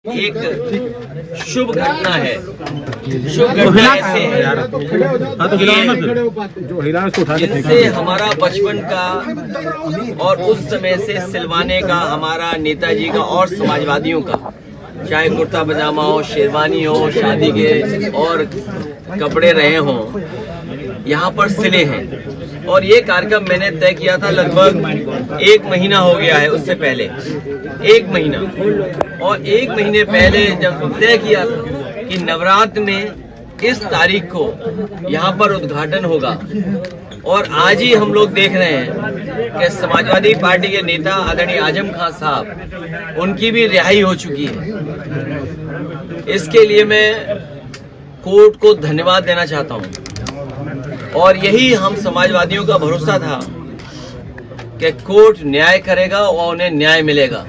एक शुभ घटना है। शुभ घटना ऐसे है जिनसे हमारा बचपन का और उस समय से सिलवाने का हमारा नेताजी का और समाजवादियों का, चाहे कुर्ता पजामा हो, शेरवानी हो, शादी के और कपड़े रहे हों, यहाँ पर सिले हैं। और ये कार्यक्रम मैंने तय किया था लगभग 1 महीना हो गया है, उससे पहले 1 महीना। और 1 महीने पहले जब तय किया था कि नवरात्र में इस तारीख को यहाँ पर उद्घाटन होगा, और आज ही हम लोग देख रहे हैं कि समाजवादी पार्टी के नेता आदरणीय आजम खान साहब, उनकी भी रिहाई हो चुकी है। इसके लिए मैं कोर्ट को धन्यवाद देना चाहता हूँ। और यही हम समाजवादियों का भरोसा था कि कोर्ट न्याय करेगा और उन्हें न्याय मिलेगा।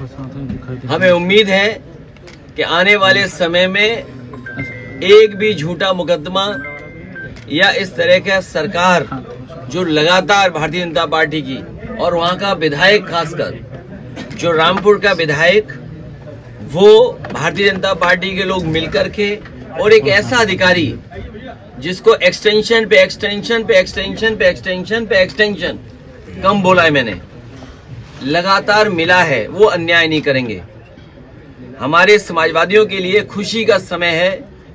हमें उम्मीद है कि आने वाले समय में एक भी झूठा मुकदमा या इस तरह का सरकार जो लगातार भारतीय जनता पार्टी की और वहां का विधायक, खासकर जो रामपुर का विधायक, वो भारतीय जनता पार्टी के लोग मिलकर के और एक ऐसा अधिकारी जिसको एक्सटेंशन पे एक्सटेंशन पे एक्सटेंशन पे एक्सटेंशन पे एक्सटेंशन, कम बोला है मैंने, लगातार मिला है, वो अन्याय नहीं करेंगे। हमारे समाजवादियों के लिए खुशी का समय है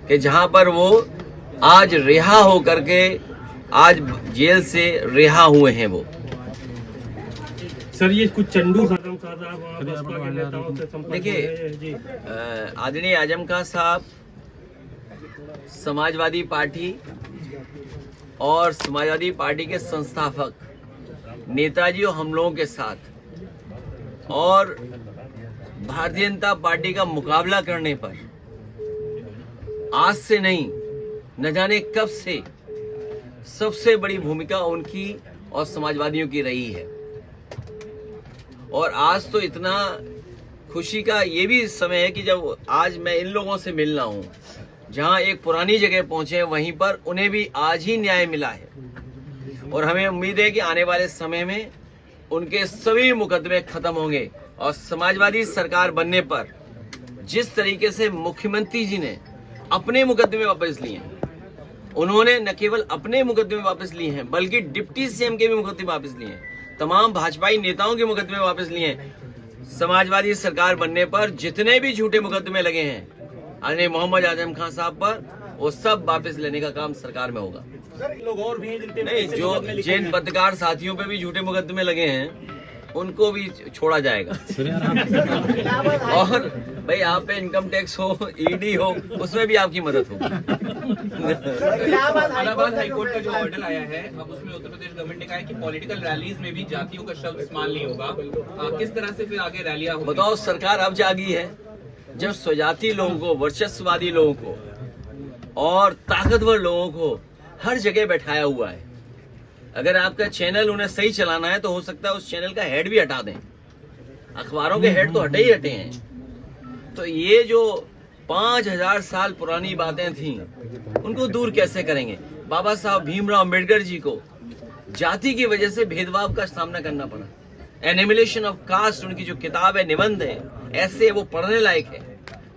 कि जहां पर वो आज रिहा हो करके आज जेल से रिहा हुए हैं। वो सर, ये कुछ चंडू साहब देखिए, आदरणीय आजम खान साहब समाजवादी पार्टी और समाजवादी पार्टी के संस्थापक नेताजी और हम लोगों के साथ, और भारतीय जनता पार्टी का मुकाबला करने पर आज से नहीं, न जाने कब से सबसे बड़ी भूमिका उनकी और समाजवादियों की रही है। और आज तो इतना खुशी का ये भी समय है कि जब आज मैं इन लोगों से मिलना हूं, जहां एक पुरानी जगह पहुंचे, वहीं पर उन्हें भी आज ही न्याय मिला है। और हमें उम्मीद है कि आने वाले समय में उनके सभी मुकदमे खत्म होंगे। और समाजवादी सरकार बनने पर जिस तरीके से मुख्यमंत्री जी ने अपने मुकदमे वापस लिए हैं, उन्होंने न केवल अपने मुकदमे वापस लिए हैं बल्कि डिप्टी सीएम के भी मुकदमे वापस लिए हैं, तमाम भाजपाई नेताओं के मुकदमे वापस लिए हैं। समाजवादी सरकार बनने पर जितने भी झूठे मुकदमे लगे हैं आने मोहम्मद आजम खान साहब पर, वो सब वापस लेने का काम सरकार में होगा। लोग और भी नहीं, जो जिन पत्रकार साथियों पे भी झूठे मुकदमे लगे हैं उनको भी छोड़ा जाएगा। और भाई, आप पे इनकम टैक्स हो, ईडी हो, उसमें भी आपकी मदद होगी। इलाहाबाद हाईकोर्ट का जो ऑर्डर आया है, अब उसमें उत्तर प्रदेश गवर्नमेंट ने कहा है कि पॉलिटिकल रैलीज में भी जातियों का शब्द इस्तेमाल नहीं होगा। किस तरह से फिर आगे रैलियां होंगी? बताओ, सरकार अब जागी है जब स्वजाति लोगों को, वर्चस्ववादी लोगों को और ताकतवर लोगों को हर जगह बैठाया हुआ है। अगर आपका चैनल उन्हें सही चलाना है तो हो सकता है उस चैनल का हेड भी हटा दें। अखबारों के हेड तो हटे ही हटे हैं। तो ये जो 5000 साल पुरानी बातें थी, उनको दूर कैसे करेंगे? बाबा साहब भीमराव अम्बेडकर जी को जाति की वजह से भेदभाव का सामना करना पड़ा। एनिमिलेशन ऑफ कास्ट उनकी जो किताब है, निबंध है, ऐसे वो पढ़ने लायक है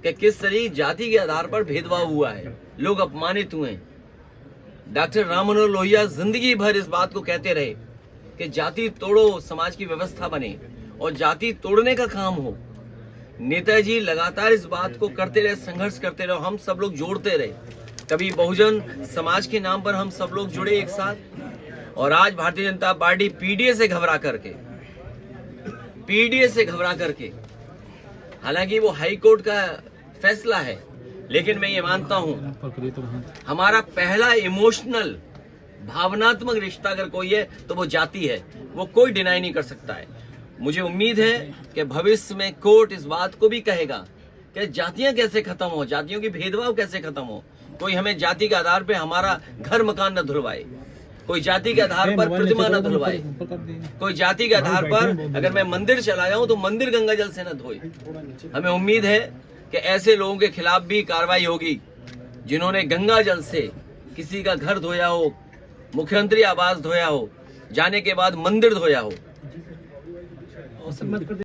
कि किस तरह जाति के आधार पर भेदभाव हुआ है, लोग अपमानित हुए। डॉक्टर राम मनोहर लोहिया जिंदगी भर इस बात को कहते रहे कि जाति तोड़ो, समाज की व्यवस्था बने, और जाति तोड़ने का काम हो। नेताजी लगातार इस बात को करते रहे, संघर्ष करते रहे, हम सब लोग जोड़ते रहे। कभी बहुजन समाज के नाम पर हम सब लोग जुड़े एक साथ, और आज भारतीय जनता पार्टी पीडीए से घबरा करके, हालांकि वो हाई कोर्ट का फैसला है, लेकिन मैं ये मानता हूं हमारा पहला इमोशनल, भावनात्मक रिश्ता अगर कोई है तो वो जाति है। वो कोई डिनाई नहीं कर सकता है। मुझे उम्मीद है कि भविष्य में कोर्ट इस बात को भी कहेगा कि जातियां कैसे खत्म हो, जातियों की भेदभाव कैसे खत्म हो। कोई हमें जाति के आधार पर हमारा घर मकान न धुलवाए, कोई जाति के आधार पर प्रतिमा न धुलवाए, कोई जाति के आधार पर अगर मैं मंदिर चला जाऊं तो मंदिर गंगा जल से न धोए। हमें उम्मीद है कि ऐसे लोगों के खिलाफ भी कार्रवाई होगी जिन्होंने गंगा जल से किसी का घर धोया हो, मुख्यमंत्री आवास धोया हो, जाने के बाद मंदिर धोया हो।